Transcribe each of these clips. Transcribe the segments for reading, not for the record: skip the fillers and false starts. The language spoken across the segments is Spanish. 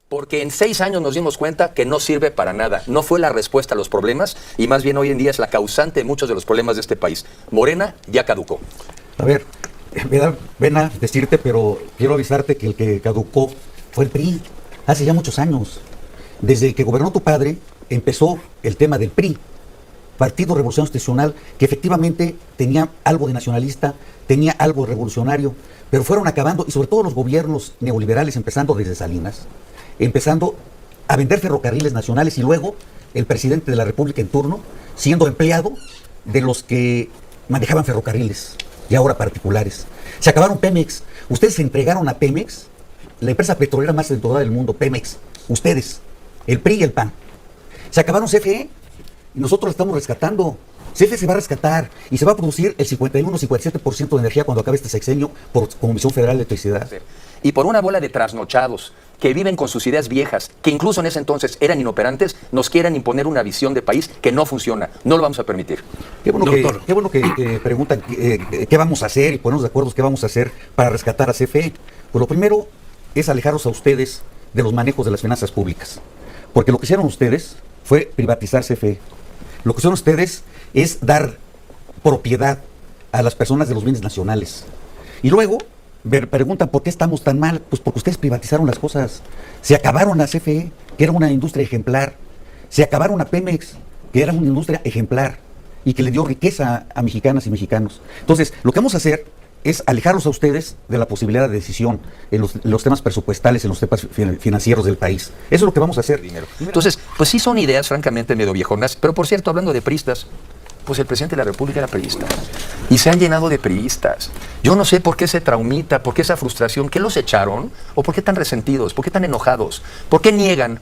Porque en 6 años nos dimos cuenta que no sirve para nada. No fue la respuesta a los problemas y más bien hoy en día es la causante de muchos de los problemas de este país. Morena ya caducó. A ver, me da pena decirte, pero quiero avisarte que el que caducó fue el PRI. Hace ya muchos años. Desde que gobernó tu padre, empezó el tema del PRI. Partido Revolución Institucional, que efectivamente tenía algo de nacionalista, tenía algo de revolucionario, pero fueron acabando, y sobre todo los gobiernos neoliberales, empezando desde Salinas, empezando a vender ferrocarriles nacionales y luego el presidente de la República en turno siendo empleado de los que manejaban ferrocarriles y ahora particulares. Se acabaron Pemex. Ustedes se entregaron a Pemex, la empresa petrolera más endeudada del mundo, Pemex. Ustedes, el PRI y el PAN. Se acabaron CFE y nosotros la estamos rescatando. CFE se va a rescatar y se va a producir el 51-57% de energía cuando acabe este sexenio por Comisión Federal de Electricidad. Y por una bola de trasnochados que viven con sus ideas viejas, que incluso en ese entonces eran inoperantes, nos quieren imponer una visión de país que no funciona. No lo vamos a permitir. Qué bueno que preguntan qué vamos a hacer y ponernos de acuerdo qué vamos a hacer para rescatar a CFE. Pues lo primero es alejarlos a ustedes de los manejos de las finanzas públicas. Porque lo que hicieron ustedes fue privatizar CFE. Lo que hicieron ustedes es dar propiedad a las personas de los bienes nacionales. Y luego preguntan por qué estamos tan mal. Pues porque ustedes privatizaron las cosas. Se acabaron a CFE, que era una industria ejemplar. Se acabaron a Pemex, que era una industria ejemplar y que le dio riqueza a mexicanas y mexicanos. Entonces, lo que vamos a hacer es alejarlos a ustedes de la posibilidad de decisión en los temas presupuestales, en los temas financieros del país. Eso es lo que vamos a hacer. Entonces, pues sí son ideas francamente medio viejonas, pero por cierto, hablando de priistas, pues el presidente de la República era priista. Y se han llenado de priistas. Yo no sé por qué ese traumita, por qué esa frustración, ¿qué los echaron? ¿O por qué tan resentidos? ¿Por qué tan enojados? ¿Por qué niegan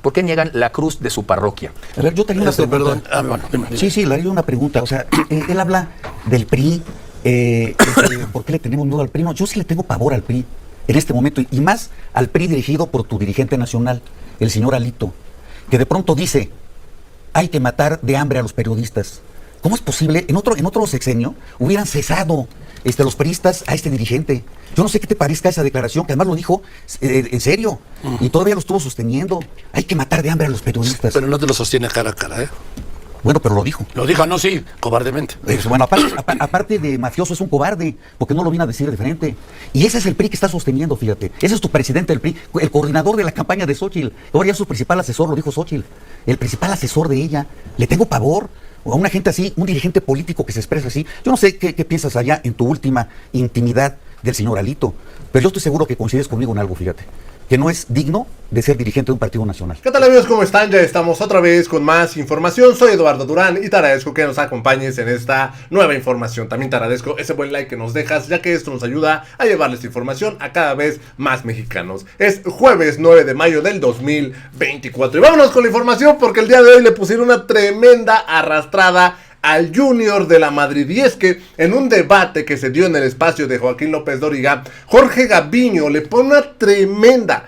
la cruz de su parroquia? A ver, yo tenía una pregunta. Sí, le haría una pregunta. O sea, él habla del PRI. ¿Por qué le tenemos miedo al PRI? No, yo sí le tengo pavor al PRI en este momento, y más al PRI dirigido por tu dirigente nacional, el señor Alito, que de pronto dice, hay que matar de hambre a los periodistas. ¿Cómo es posible? En otro sexenio hubieran cesado los priistas a este dirigente. Yo no sé qué te parezca esa declaración, que además lo dijo en serio, y todavía lo estuvo sosteniendo. Hay que matar de hambre a los periodistas. Pero no te lo sostiene cara a cara, ¿eh? Bueno, pero lo dijo. Lo dijo, no, sí, cobardemente. Bueno, aparte de mafioso, es un cobarde, porque no lo vino a decir de frente. Y ese es el PRI que está sosteniendo, fíjate. Ese es tu presidente del PRI, el coordinador de la campaña de Xóchitl. Ahora ya su principal asesor, lo dijo Xóchitl. El principal asesor de ella. Le tengo pavor a una gente así, un dirigente político que se expresa así. Yo no sé qué piensas allá en tu última intimidad del señor Alito, pero yo estoy seguro que coincides conmigo en algo, fíjate, que no es digno de ser dirigente de un partido nacional. ¿Qué tal, amigos? ¿Cómo están? Ya estamos otra vez con más información. Soy Eduardo Durán y te agradezco que nos acompañes en esta nueva información. También te agradezco ese buen like que nos dejas, ya que esto nos ayuda a llevarles información a cada vez más mexicanos. Es jueves 9 de mayo del 2024 y vámonos con la información, porque el día de hoy le pusieron una tremenda arrastrada al Junior de la Madrid. Y es que en un debate que se dio en el espacio de Joaquín López Dóriga, Jorge Gaviño le pone una tremenda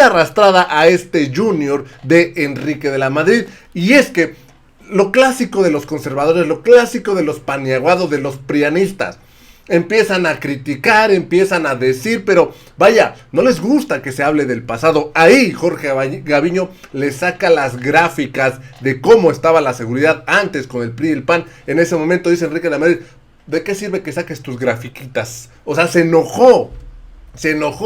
arrastrada a este Junior de Enrique de la Madrid. Y es que lo clásico de los conservadores, lo clásico de los paniaguados, de los prianistas, empiezan a criticar, empiezan a decir, pero vaya, no les gusta que se hable del pasado. Ahí Jorge Gaviño le saca las gráficas de cómo estaba la seguridad antes con el PRI y el PAN. En ese momento dice Enrique de la Madrid, ¿de qué sirve que saques tus grafiquitas? O sea, se enojó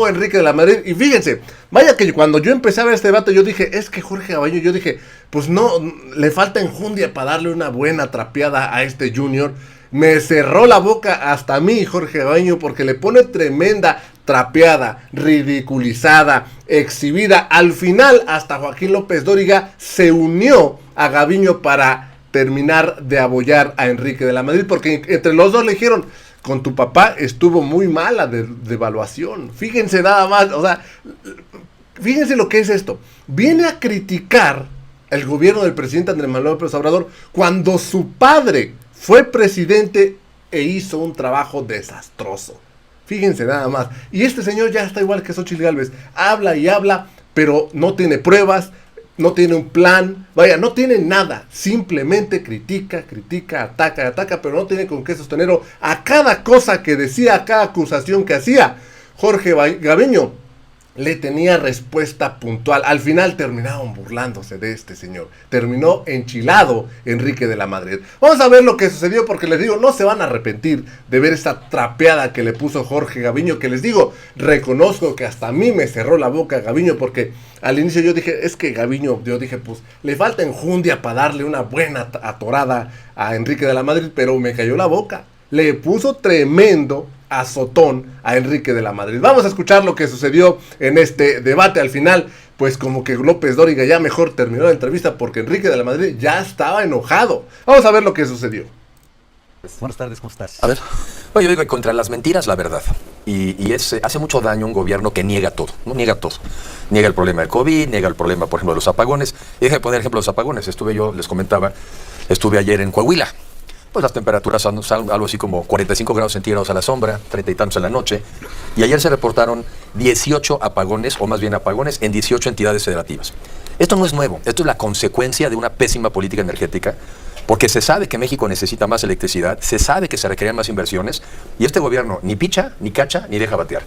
Enrique de la Madrid. Y fíjense, vaya que cuando yo empecé a ver este debate, yo dije, es que Jorge Gaviño, yo dije, pues no, le falta enjundia para darle una buena trapeada a este Junior. Me cerró la boca hasta a mí Jorge Gaviño, porque le pone tremenda trapeada, ridiculizada, exhibida. Al final hasta Joaquín López Dóriga se unió a Gaviño para terminar de apoyar a Enrique de la Madrid, porque entre los dos le dijeron, con tu papá estuvo muy mala de evaluación. Fíjense nada más, o sea, fíjense lo que es esto. Viene a criticar el gobierno del presidente Andrés Manuel López Obrador cuando su padre fue presidente e hizo un trabajo desastroso. Fíjense nada más. Y este señor ya está igual que Xóchitl Gálvez. Habla y habla, pero no tiene pruebas, no tiene un plan. Vaya, no tiene nada. Simplemente critica, ataca, pero no tiene con qué sostenerlo. A cada cosa que decía, a cada acusación que hacía, Jorge Gaviño le tenía respuesta puntual. Al final terminaron burlándose de este señor. Terminó enchilado Enrique de la Madrid. Vamos a ver lo que sucedió, porque les digo, no se van a arrepentir de ver esta trapeada que le puso Jorge Gaviño, que les digo, reconozco que hasta a mí me cerró la boca Gaviño, porque al inicio yo dije, es que Gaviño, yo dije, pues le falta enjundia para darle una buena atorada a Enrique de la Madrid, pero me cayó la boca. Le puso tremendo azotón a Enrique de la Madrid. Vamos a escuchar lo que sucedió en este debate. Al final, pues como que López Dóriga ya mejor terminó la entrevista, porque Enrique de la Madrid ya estaba enojado. Vamos a ver lo que sucedió. Buenas tardes, ¿cómo estás? A ver, oye, yo digo, contra las mentiras, la verdad. Y hace mucho daño un gobierno que niega todo, no niega todo. Niega el problema del COVID, niega el problema, por ejemplo, de los apagones. Y deje de poner ejemplo de los apagones. Les comentaba, estuve ayer en Coahuila. Pues las temperaturas son algo así como 45 grados centígrados a la sombra, 30 y tantos en la noche. Y ayer se reportaron 18 apagones, o más bien apagones, en 18 entidades federativas. Esto no es nuevo, esto es la consecuencia de una pésima política energética, porque se sabe que México necesita más electricidad, se sabe que se requerían más inversiones, y este gobierno ni picha, ni cacha, ni deja batear.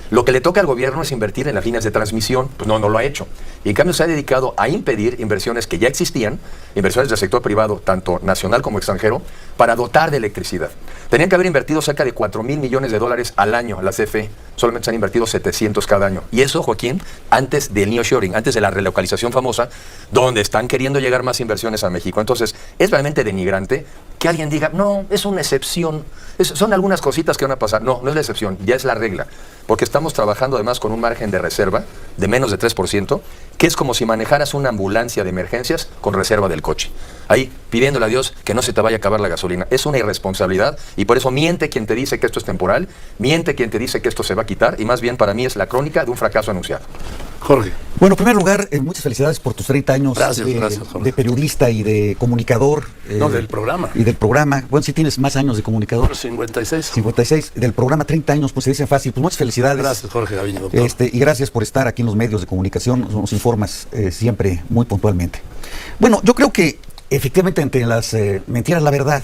Lo que le toca al gobierno es invertir en las líneas de transmisión, pues no lo ha hecho. Y en cambio se ha dedicado a impedir inversiones que ya existían, inversiones del sector privado, tanto nacional como extranjero, para dotar de electricidad. Tenían que haber invertido cerca de 4,000 millones de dólares al año a la CFE. Solamente se han invertido 700 cada año. Y eso, Joaquín, antes del nearshoring, antes de la relocalización famosa, donde están queriendo llegar más inversiones a México. Entonces, es realmente denigrante que alguien diga, no, es una excepción, son algunas cositas que van a pasar. No, no es la excepción, ya es la regla. Porque estamos trabajando además con un margen de reserva de menos de 3%, que es como si manejaras una ambulancia de emergencias con reserva del coche. Ahí, pidiéndole a Dios que no se te vaya a acabar la gasolina. Es una irresponsabilidad, y por eso miente quien te dice que esto es temporal, miente quien te dice que esto se va a quitar, y más bien para mí es la crónica de un fracaso anunciado. Jorge. Bueno, en primer lugar, muchas felicidades por tus 30 años Gracias, Jorge. de periodista y de comunicador. No, del programa. Y del programa. Bueno, si tienes más años de comunicador. 56. 56. Del programa 30 años, pues se dice fácil. Pues muchas felicidades. Gracias, Jorge Gaviño, doctor. Y gracias por estar aquí en los medios de comunicación. Nos informas siempre muy puntualmente. Bueno, yo creo que efectivamente entre las mentiras, la verdad.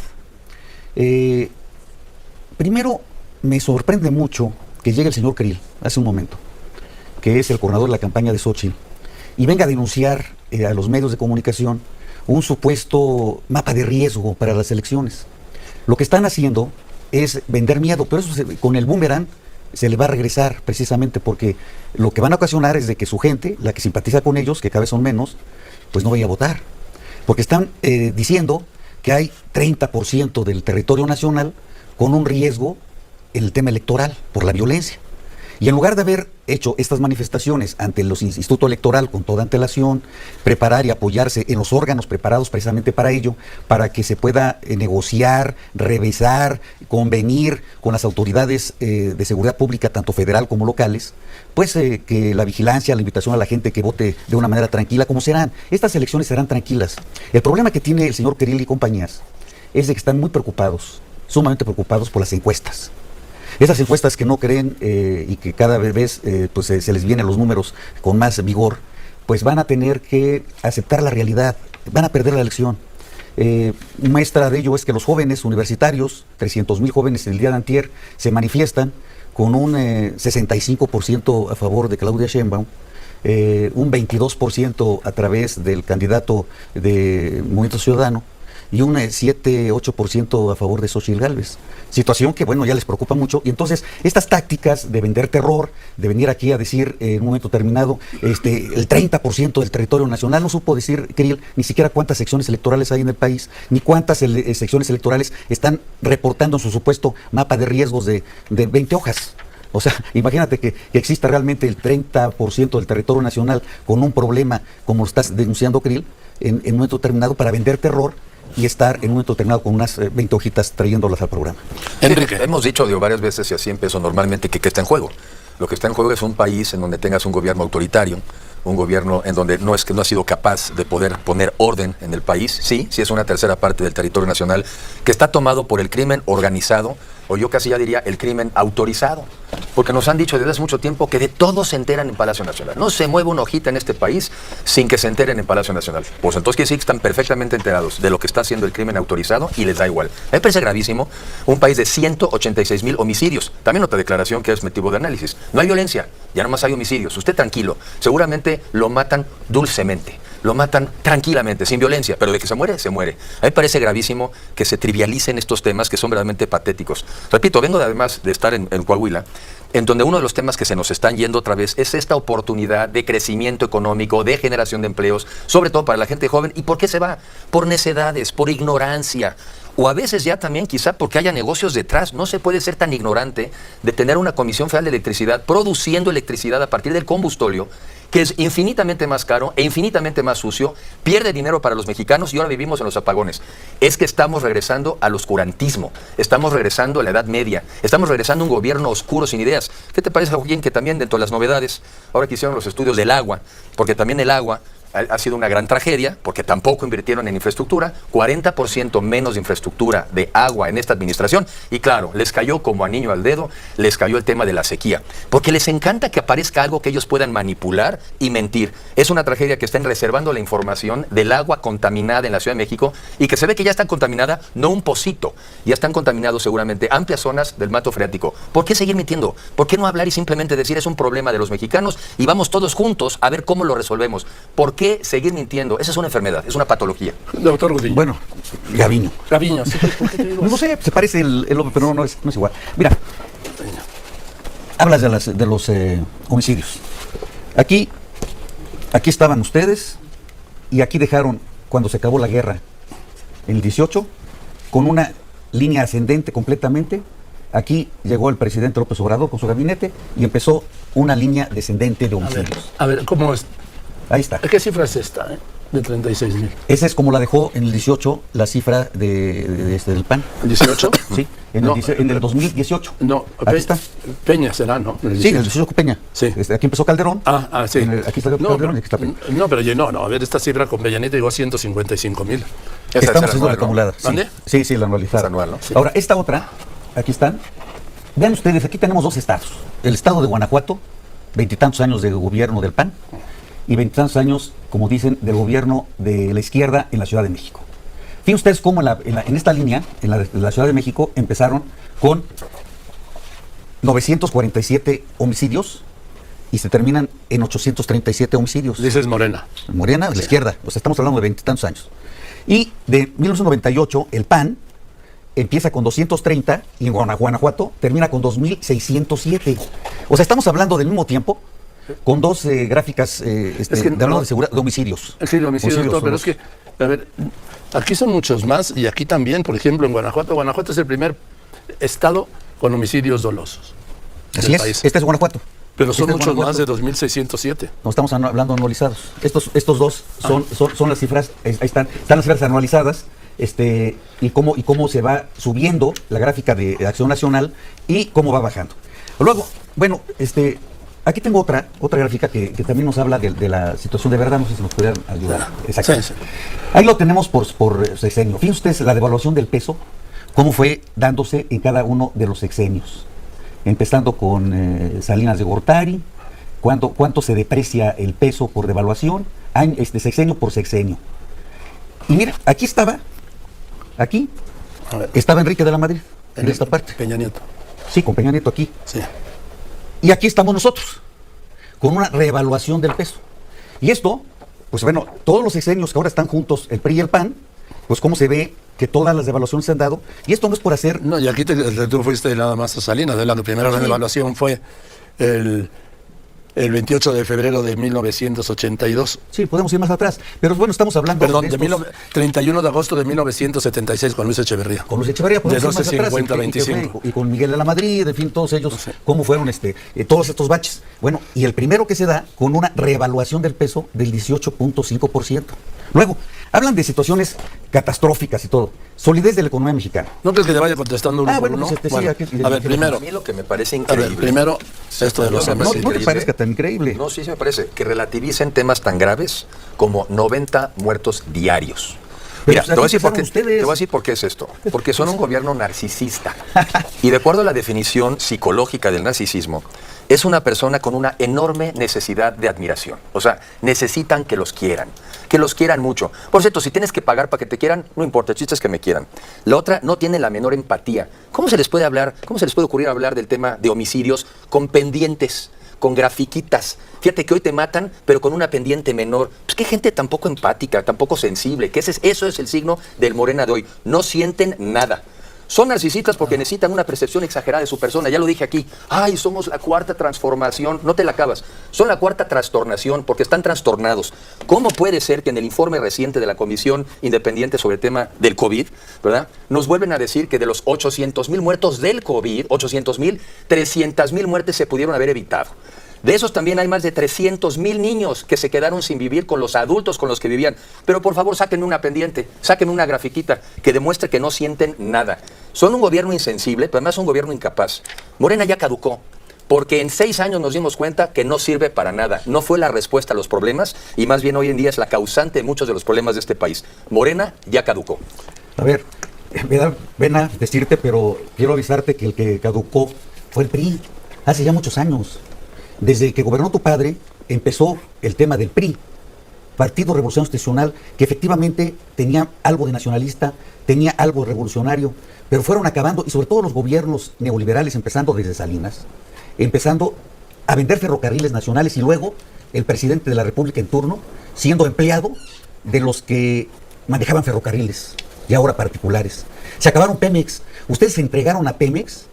Primero, me sorprende mucho que llegue el señor Krill hace un momento, que es el coordinador de la campaña de Xóchitl, y venga a denunciar a los medios de comunicación un supuesto mapa de riesgo para las elecciones. Lo que están haciendo es vender miedo, pero eso con el boomerang se les va a regresar, precisamente porque lo que van a ocasionar es de que su gente, la que simpatiza con ellos, que cada vez son menos, pues no vaya a votar. Porque están diciendo que hay 30% del territorio nacional con un riesgo en el tema electoral por la violencia. Y en lugar de haber hecho estas manifestaciones ante los Instituto Electoral con toda antelación, preparar y apoyarse en los órganos preparados precisamente para ello, para que se pueda negociar, revisar, convenir con las autoridades de seguridad pública, tanto federal como locales, pues que la vigilancia, la invitación a la gente que vote de una manera tranquila, como serán. Estas elecciones serán tranquilas. El problema que tiene el señor Krill y compañías es de que están muy preocupados, sumamente preocupados por las encuestas. Esas encuestas que no creen y que cada vez pues se les vienen los números con más vigor, pues van a tener que aceptar la realidad, van a perder la elección. Muestra de ello es que los jóvenes universitarios, 300,000 jóvenes el día de antier, se manifiestan con un 65% a favor de Claudia Sheinbaum, un 22% a través del candidato de Movimiento Ciudadano, y un 7-8% a favor de Xóchitl Gálvez. Situación que, bueno, ya les preocupa mucho. Y entonces, estas tácticas de vender terror, de venir aquí a decir en un momento determinado, el 30% del territorio nacional, no supo decir Krill ni siquiera cuántas secciones electorales hay en el país, ni cuántas secciones electorales están reportando en su supuesto mapa de riesgos de 20 hojas. O sea, imagínate que exista realmente el 30% del territorio nacional con un problema, como lo estás denunciando Krill, en un momento determinado para vender terror, y estar en un momento determinado con unas 20 hojitas trayéndolas al programa. Enrique. Hemos dicho varias veces, y así empezó normalmente, que está en juego. Lo que está en juego es un país en donde tengas un gobierno autoritario, un gobierno en donde no ha sido capaz de poder poner orden en el país. Sí es una tercera parte del territorio nacional que está tomado por el crimen organizado o yo casi ya diría el crimen autorizado, porque nos han dicho desde hace mucho tiempo que de todo se enteran en Palacio Nacional. No se mueve una hojita en este país sin que se enteren en Palacio Nacional. Pues entonces quiere decir que están perfectamente enterados de lo que está haciendo el crimen autorizado y les da igual. A mí me parece gravísimo un país de 186,000 homicidios. También otra declaración que es motivo de análisis. No hay violencia, ya nomás hay homicidios. Usted tranquilo, seguramente lo matan dulcemente. Lo matan tranquilamente, sin violencia, pero de que se muere, se muere. A mí me parece gravísimo que se trivialicen estos temas que son verdaderamente patéticos. Repito, vengo además de estar en Coahuila, en donde uno de los temas que se nos están yendo otra vez es esta oportunidad de crecimiento económico, de generación de empleos, sobre todo para la gente joven. ¿Y por qué se va? Por necedades, por ignorancia. O a veces ya también quizá porque haya negocios detrás. No se puede ser tan ignorante de tener una Comisión Federal de Electricidad produciendo electricidad a partir del combustóleo, que es infinitamente más caro e infinitamente más sucio, pierde dinero para los mexicanos y ahora vivimos en los apagones. Es que estamos regresando al oscurantismo, estamos regresando a la Edad Media, estamos regresando a un gobierno oscuro sin ideas. ¿Qué te parece, Joaquín, que también dentro de las novedades, ahora que hicieron los estudios del agua, porque también el agua ha sido una gran tragedia, porque tampoco invirtieron en infraestructura, 40% menos de infraestructura de agua en esta administración, y claro, les cayó como anillo al dedo, les cayó el tema de la sequía, porque les encanta que aparezca algo que ellos puedan manipular y mentir. Es una tragedia que estén reservando la información del agua contaminada en la Ciudad de México, y que se ve que ya está contaminada, no un pocito, ya están contaminados seguramente amplias zonas del manto freático. ¿Por qué seguir mintiendo? ¿Por qué no hablar y simplemente decir es un problema de los mexicanos y vamos todos juntos a ver cómo lo resolvemos? ¿Por qué seguir mintiendo? Esa es una enfermedad, es una patología. Doctor Gudillo. Bueno, Gaviño. Gaviño, sí, ¿por qué te digo? No sé, se parece el hombre, pero no es igual. Mira, hablas de los homicidios. Aquí estaban ustedes y aquí dejaron, cuando se acabó la guerra en el 18, con una línea ascendente completamente. Aquí llegó el presidente López Obrador con su gabinete y empezó una línea descendente de homicidios. A ver, ¿cómo es? Ahí está. ¿Qué cifra es esta, de 36,000? Esa es como la dejó en el 18 la cifra del PAN. ¿18? Sí, en el 2018. No, aquí está. Peña será, ¿no? Sí, el 18 Peña. Sí. Aquí empezó Calderón. Sí. Aquí está Calderón y aquí está Peña. No, pero no, a ver, esta cifra con Peña Nieto llegó a 155,000. Estamos haciendo la anual, ¿no? acumulada. ¿Dónde? Sí, la anualizada. Es anual, ¿no? Sí. Ahora, esta otra, aquí están. Vean ustedes, aquí tenemos dos estados. El estado de Guanajuato, 20 y tantos años de gobierno del PAN, y 20 y tantos años, como dicen, del gobierno de la izquierda en la Ciudad de México. Fíjense ustedes cómo en esta línea, en la Ciudad de México, empezaron con 947 homicidios y se terminan en 837 homicidios. Dices Morena. Morena, de la izquierda, o sea, estamos hablando de 20 y tantos años. Y de 1998, el PAN empieza con 230 y en Guanajuato termina con 2,607. O sea, estamos hablando del mismo tiempo, con dos gráficas de homicidios. Sí, de homicidios, doctor, pero es que, a ver, aquí son muchos más y aquí también, por ejemplo, en Guanajuato es el primer estado con homicidios dolosos. Así es, país. este es Guanajuato. Pero son Este es muchos más Guanajuato. de 2,607. No estamos hablando anualizados. Estos dos son las cifras, ahí están las cifras anualizadas, y cómo se va subiendo la gráfica de Acción Nacional y cómo va bajando. Luego, bueno, aquí tengo otra gráfica que también nos habla de la situación de verdad, no sé si nos pudieran ayudar. Exacto. Sí, sí. Ahí lo tenemos por sexenio. Fíjense ustedes la devaluación del peso, cómo fue dándose en cada uno de los sexenios. Empezando con Salinas de Gortari, cuánto se deprecia el peso por devaluación, sexenio por sexenio. Y mira, aquí estaba Enrique de la Madrid, en esta parte. Peña Nieto. Sí, con Peña Nieto aquí. Sí. Y aquí estamos nosotros, con una reevaluación del peso. Y esto, pues bueno, todos los sexenios que ahora están juntos, el PRI y el PAN, pues cómo se ve que todas las devaluaciones se han dado. Y esto no es por hacer... No, y aquí tú fuiste nada más a Salinas. La primera gran evaluación fue el 28 de febrero de 1982. Sí, podemos ir más atrás. Pero bueno, estamos hablando... Perdón, de 31 de agosto de 1976 con Luis Echeverría. Con Luis Echeverría, podemos De ir más atrás. 12,50 a 25. Y con Miguel de la Madrid, en fin, todos ellos, Sí. cómo fueron todos estos baches. Bueno, y el primero que se da con una reevaluación del peso del 18.5%. Luego, hablan de situaciones catastróficas y todo. Solidez de la economía mexicana. ¿No crees que te vaya contestando uno por bueno, uno? pues sí, Bueno, aquí- a ver, A primero, mí lo que me parece increíble. primero, esto de los No, No, hombres. no te parezca tan increíble. No, sí, me parece. Que relativicen temas tan graves como 90 muertos diarios. Mira, pues, te voy a decir por qué, empezaron te ustedes. voy a decir por qué es esto. Porque son un gobierno narcisista. Y de acuerdo a la definición psicológica del narcisismo, es una persona con una enorme necesidad de admiración. O sea, necesitan que los quieran mucho. Por cierto, si tienes que pagar para que te quieran, no importa, el chiste es que me quieran. La otra, no tiene la menor empatía. ¿Cómo se les puede ocurrir hablar del tema de homicidios con pendientes, con grafiquitas? Fíjate que hoy te matan, pero con una pendiente menor. Pues qué gente tan poco empática, tan poco sensible. Que eso es el signo del Morena de hoy. No sienten nada. Son narcisistas porque necesitan una percepción exagerada de su persona. Ya lo dije aquí. Ay, somos la cuarta transformación. No te la acabas. Son la cuarta trastornación porque están trastornados. ¿Cómo puede ser que en el informe reciente de la Comisión Independiente sobre el tema del COVID, ¿verdad?, nos vuelven a decir que de los 800,000 muertos del COVID, 800,000, 300,000 muertes se pudieron haber evitado? De esos también hay más de 300,000 niños que se quedaron sin vivir con los adultos con los que vivían. Pero por favor, sáquenme una pendiente, sáquenme una grafiquita que demuestre que no sienten nada. Son un gobierno insensible, pero además un gobierno incapaz. Morena ya caducó, porque en 6 años nos dimos cuenta que no sirve para nada. No fue la respuesta a los problemas y más bien hoy en día es la causante de muchos de los problemas de este país. Morena ya caducó. A ver, me da pena decirte, pero quiero avisarte que el que caducó fue el PRI, hace ya muchos años. Desde que gobernó tu padre, empezó el tema del PRI, Partido Revolucionario Institucional, que efectivamente tenía algo de nacionalista, tenía algo de revolucionario, pero fueron acabando, y sobre todo los gobiernos neoliberales, empezando desde Salinas, empezando a vender ferrocarriles nacionales, y luego el presidente de la República en turno, siendo empleado de los que manejaban ferrocarriles, y ahora particulares. Se acabaron Pemex. Ustedes se entregaron a Pemex,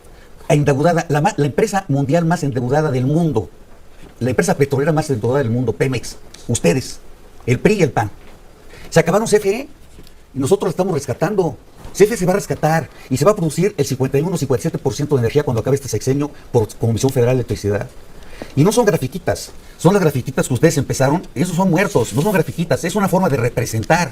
endeudada, la empresa mundial más endeudada del mundo, la empresa petrolera más endeudada del mundo, Pemex, ustedes, el PRI y el PAN. Se acabaron CFE y nosotros la estamos rescatando. CFE se va a rescatar y se va a producir el 51-57% de energía cuando acabe este sexenio por Comisión Federal de Electricidad. Y no son grafiquitas, son las grafiquitas que ustedes empezaron, esos son muertos, no son grafiquitas, es una forma de representar.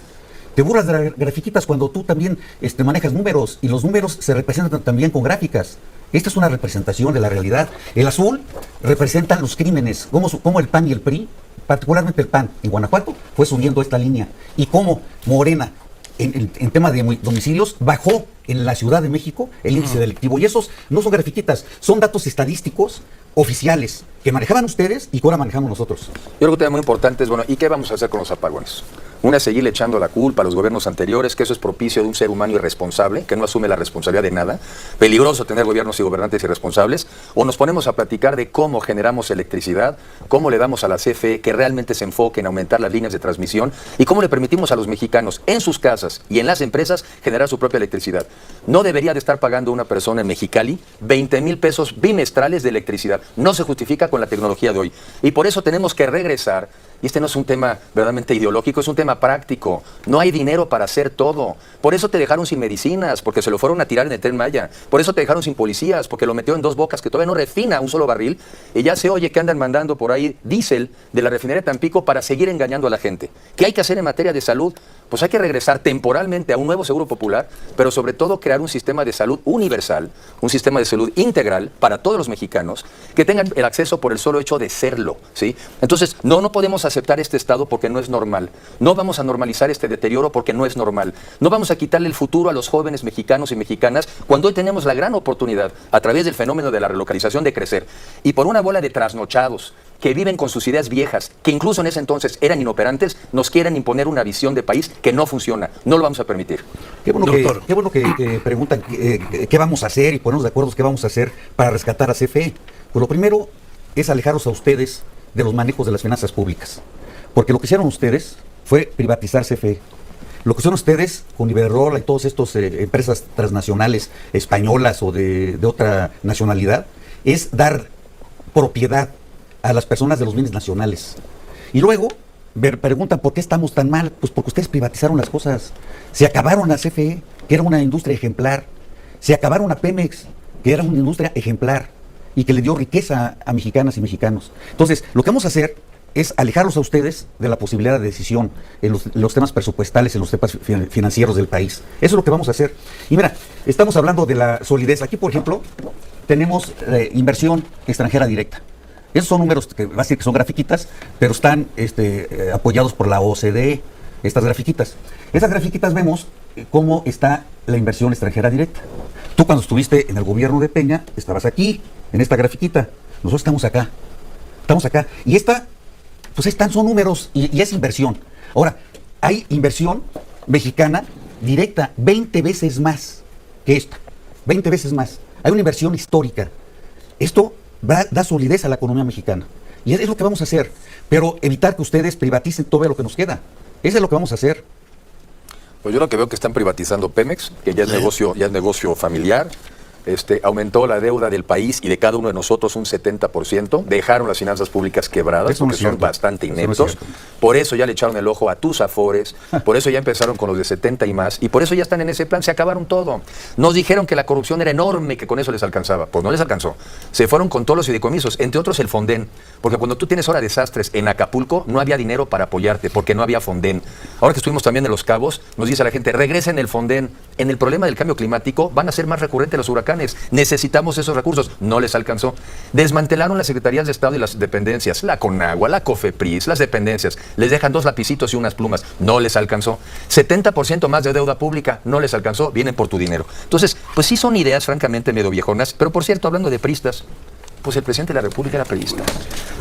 Te burlas de las grafiquitas cuando tú también manejas números, y los números se representan también con gráficas. Esta es una representación de la realidad. El azul representa los crímenes, como el PAN y el PRI, particularmente el PAN en Guanajuato, fue subiendo esta línea. Y cómo Morena, en tema de domicilios, bajó en la Ciudad de México el índice delictivo. Y esos no son grafiquitas, son datos estadísticos oficiales que manejaban ustedes y que ahora manejamos nosotros. Yo creo que un tema muy importante es, bueno, ¿y qué vamos a hacer con los apagones? Una es seguirle echando la culpa a los gobiernos anteriores, que eso es propicio de un ser humano irresponsable, que no asume la responsabilidad de nada. Peligroso tener gobiernos y gobernantes irresponsables. O nos ponemos a platicar de cómo generamos electricidad, cómo le damos a la CFE que realmente se enfoque en aumentar las líneas de transmisión y cómo le permitimos a los mexicanos en sus casas y en las empresas generar su propia electricidad. No debería de estar pagando una persona en Mexicali 20,000 pesos bimestrales de electricidad. No se justifica con la tecnología de hoy. Y por eso tenemos que regresar. Y este no es un tema verdaderamente ideológico, es un tema práctico. No hay dinero para hacer todo. Por eso te dejaron sin medicinas, porque se lo fueron a tirar en el Tren Maya. Por eso te dejaron sin policías, porque lo metió en 2 bocas que todavía no refina un solo barril. Y ya se oye que andan mandando por ahí diésel de la refinería de Tampico para seguir engañando a la gente. ¿Qué hay que hacer en materia de salud? Pues hay que regresar temporalmente a un nuevo seguro popular, pero sobre todo crear un sistema de salud universal, un sistema de salud integral para todos los mexicanos que tengan el acceso por el solo hecho de serlo, ¿sí? Entonces, no podemos aceptar este estado porque no es normal. No vamos a normalizar este deterioro porque no es normal. No vamos a quitarle el futuro a los jóvenes mexicanos y mexicanas cuando hoy tenemos la gran oportunidad, a través del fenómeno de la relocalización, de crecer. Y por una bola de trasnochados que viven con sus ideas viejas, que incluso en ese entonces eran inoperantes, nos quieren imponer una visión de país que no funciona. No lo vamos a permitir. Qué bueno que preguntan qué vamos a hacer y ponernos de acuerdo qué vamos a hacer para rescatar a CFE. Pues lo primero es alejarlos a ustedes de los manejos de las finanzas públicas. Porque lo que hicieron ustedes fue privatizar CFE. Lo que hicieron ustedes con Iberdrola y todas estas empresas transnacionales españolas o de otra nacionalidad es dar propiedad a las personas de los bienes nacionales. Y luego preguntan por qué estamos tan mal. Pues porque ustedes privatizaron las cosas. Se acabaron la CFE, que era una industria ejemplar. Se acabaron a Pemex, que era una industria ejemplar y que le dio riqueza a mexicanas y mexicanos. Entonces, lo que vamos a hacer es alejarlos a ustedes de la posibilidad de decisión en los temas presupuestales, en los temas financieros del país. Eso es lo que vamos a hacer. Y mira, estamos hablando de la solidez. Aquí, por ejemplo, tenemos inversión extranjera directa. Esos son números que va a decir que son grafiquitas, pero están apoyados por la OCDE, estas grafiquitas. Estas grafiquitas vemos cómo está la inversión extranjera directa. Tú cuando estuviste en el gobierno de Peña, estabas aquí, en esta grafiquita. Nosotros estamos acá. Estamos acá. Y esta, pues están, son números y es inversión. Ahora, hay inversión mexicana directa 20 veces más que esta. 20 veces más. Hay una inversión histórica. Esto da solidez a la economía mexicana. Y es lo que vamos a hacer. Pero evitar que ustedes privaticen todo lo que nos queda. Eso es lo que vamos a hacer. Pues yo lo que veo que están privatizando Pemex, que ya es negocio familiar. Aumentó la deuda del país y de cada uno de nosotros un 70%. Dejaron las finanzas públicas quebradas, Eso no porque es son cierto. bastante Eso no es ineptos. cierto. Por eso ya le echaron el ojo a tus afores, por eso ya empezaron con los de 70 y más, y por eso ya están en ese plan, se acabaron todo. Nos dijeron que la corrupción era enorme, que con eso les alcanzaba. Pues no les alcanzó. Se fueron con todos los fideicomisos, entre otros el Fonden. Porque cuando tú tienes ahora desastres en Acapulco, no había dinero para apoyarte, porque no había Fonden. Ahora que estuvimos también en Los Cabos, nos dice la gente, regresen el Fonden. En el problema del cambio climático van a ser más recurrentes los huracanes. Necesitamos esos recursos. No les alcanzó. Desmantelaron las secretarías de Estado y las dependencias, la CONAGUA, la COFEPRIS, las dependencias. Les dejan 2 lapicitos y unas plumas. No les alcanzó. 70% más de deuda pública. No les alcanzó. Vienen por tu dinero. Entonces, pues sí son ideas francamente medio viejonas. Pero por cierto, hablando de priistas, pues el presidente de la República era priista.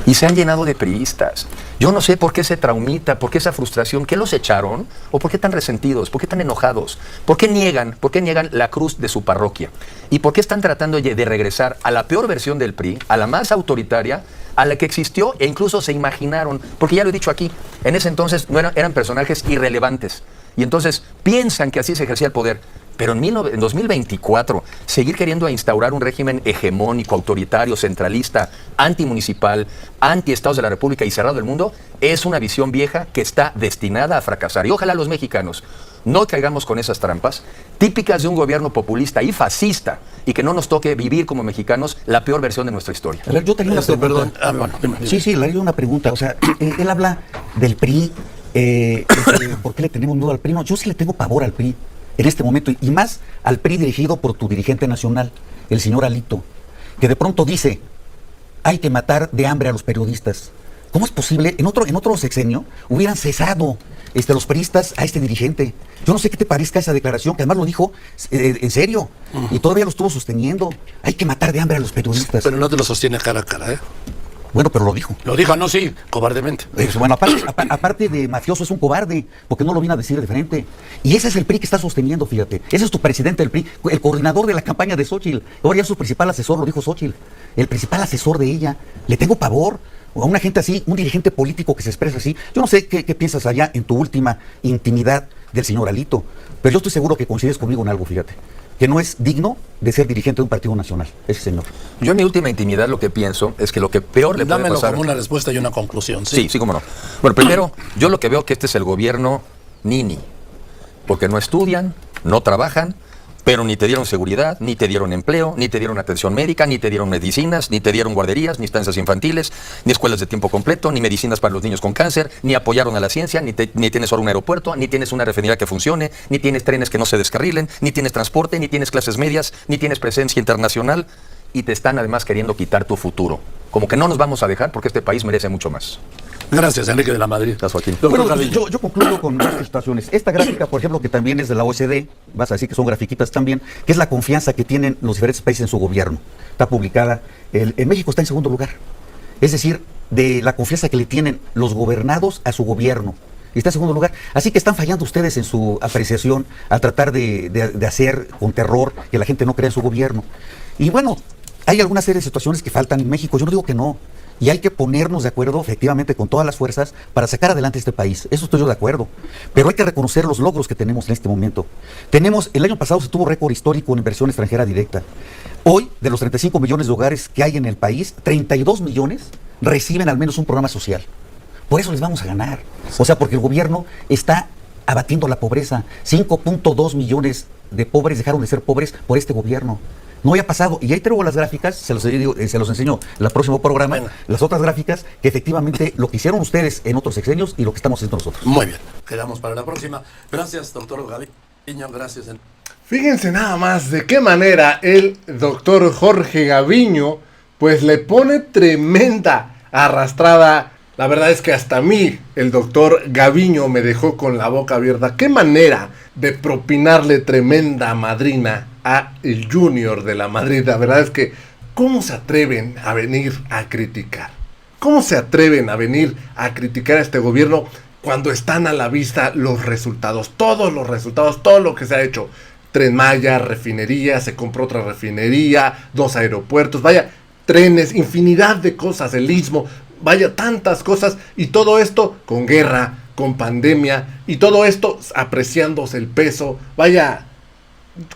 Y se han llenado de priistas. Yo no sé por qué ese traumita, por qué esa frustración, ¿qué los echaron? ¿O por qué tan resentidos? ¿Por qué tan enojados? ¿Por qué niegan la cruz de su parroquia? ¿Y por qué están tratando de regresar a la peor versión del PRI, a la más autoritaria, a la que existió e incluso se imaginaron? Porque ya lo he dicho aquí, en ese entonces eran personajes irrelevantes. Y entonces piensan que así se ejercía el poder. Pero en 2024, seguir queriendo instaurar un régimen hegemónico, autoritario, centralista, antimunicipal, anti-estados de la República y cerrado del mundo, es una visión vieja que está destinada a fracasar. Y ojalá los mexicanos no caigamos con esas trampas típicas de un gobierno populista y fascista, y que no nos toque vivir como mexicanos la peor versión de nuestra historia. A ver, yo tenía una pregunta. Perdón. Bueno, dime. Sí, le haría una pregunta. O sea, él habla del PRI. ¿Por qué le tenemos miedo al PRI? No, yo sí le tengo pavor al PRI en este momento, y más al PRI dirigido por tu dirigente nacional, el señor Alito, que de pronto dice, hay que matar de hambre a los periodistas. ¿Cómo es posible? En otro sexenio hubieran cesado los priistas a este dirigente. Yo no sé qué te parezca esa declaración, que además lo dijo en serio, y todavía lo estuvo sosteniendo. Hay que matar de hambre a los periodistas. Pero no te lo sostiene cara a cara, ¿eh? Bueno, pero lo dijo. Lo dijo, no, sí, cobardemente. Bueno, aparte de mafioso, es un cobarde, porque no lo vino a decir de frente. Y ese es el PRI que está sosteniendo, fíjate. Ese es tu presidente del PRI, el coordinador de la campaña de Xóchitl. Ahora ya su principal asesor, lo dijo Xóchitl. El principal asesor de ella. Le tengo pavor a una gente así, un dirigente político que se expresa así. Yo no sé qué piensas allá en tu última intimidad del señor Alito, pero yo estoy seguro que coincides conmigo en algo, fíjate, que no es digno de ser dirigente de un partido nacional, ese señor. Yo en mi última intimidad lo que pienso es que lo que peor le puede Dámelo pasar... como una respuesta y una conclusión. Sí, cómo no. Bueno, primero, yo lo que veo que este es el gobierno nini, porque no estudian, no trabajan, pero ni te dieron seguridad, ni te dieron empleo, ni te dieron atención médica, ni te dieron medicinas, ni te dieron guarderías, ni estancias infantiles, ni escuelas de tiempo completo, ni medicinas para los niños con cáncer, ni apoyaron a la ciencia, ni tienes ahora un aeropuerto, ni tienes una refinería que funcione, ni tienes trenes que no se descarrilen, ni tienes transporte, ni tienes clases medias, ni tienes presencia internacional, y te están además queriendo quitar tu futuro. Como que no nos vamos a dejar porque este país merece mucho más. Gracias, Enrique de la Madrid. Gracias, Joaquín. Doctor Bueno, Calvillo. yo concluyo con dos situaciones. Esta gráfica, por ejemplo, que también es de la OECD, vas a decir que son grafiquitas también, que es la confianza que tienen los diferentes países en su gobierno. Está publicada. En México está en segundo lugar. Es decir, de la confianza que le tienen los gobernados a su gobierno. Y está en segundo lugar. Así que están fallando ustedes en su apreciación al tratar de hacer con terror que la gente no crea en su gobierno. Y bueno, hay alguna serie de situaciones que faltan en México. Yo no digo que no. Y hay que ponernos de acuerdo efectivamente con todas las fuerzas para sacar adelante este país. Eso estoy yo de acuerdo. Pero hay que reconocer los logros que tenemos en este momento. El año pasado se tuvo récord histórico en inversión extranjera directa. Hoy, de los 35 millones de hogares que hay en el país, 32 millones reciben al menos un programa social. Por eso les vamos a ganar. O sea, porque el gobierno está abatiendo la pobreza. 5.2 millones de pobres dejaron de ser pobres por este gobierno. No había pasado. Y ahí traigo las gráficas, se los enseño en el próximo programa, Venga. las otras gráficas, que efectivamente lo que hicieron ustedes en otros sexenios y lo que estamos haciendo nosotros. Muy bien, quedamos para la próxima. Gracias, doctor Gaviño. Gracias. Fíjense nada más de qué manera el doctor Jorge Gaviño pues le pone tremenda arrastrada La verdad es que hasta a mí el doctor Gaviño me dejó con la boca abierta. ¿Qué manera de propinarle tremenda madrina a el Junior de la Madrid? La verdad es que, ¿cómo se atreven a venir a criticar? ¿Cómo se atreven a venir a criticar a este gobierno cuando están a la vista los resultados? Todos los resultados, todo lo que se ha hecho. Tren Maya, refinería, se compró otra refinería, 2 aeropuertos, vaya, trenes, infinidad de cosas, el Istmo, vaya, tantas cosas, y todo esto con guerra, con pandemia, y todo esto apreciándose el peso. Vaya,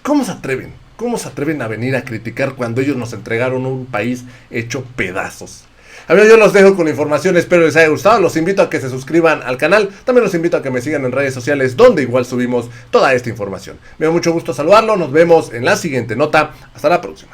¿cómo se atreven? ¿Cómo se atreven a venir a criticar cuando ellos nos entregaron un país hecho pedazos? Amigos, yo los dejo con información, espero les haya gustado, los invito a que se suscriban al canal, también los invito a que me sigan en redes sociales donde igual subimos toda esta información. Me da mucho gusto saludarlo, nos vemos en la siguiente nota, hasta la próxima.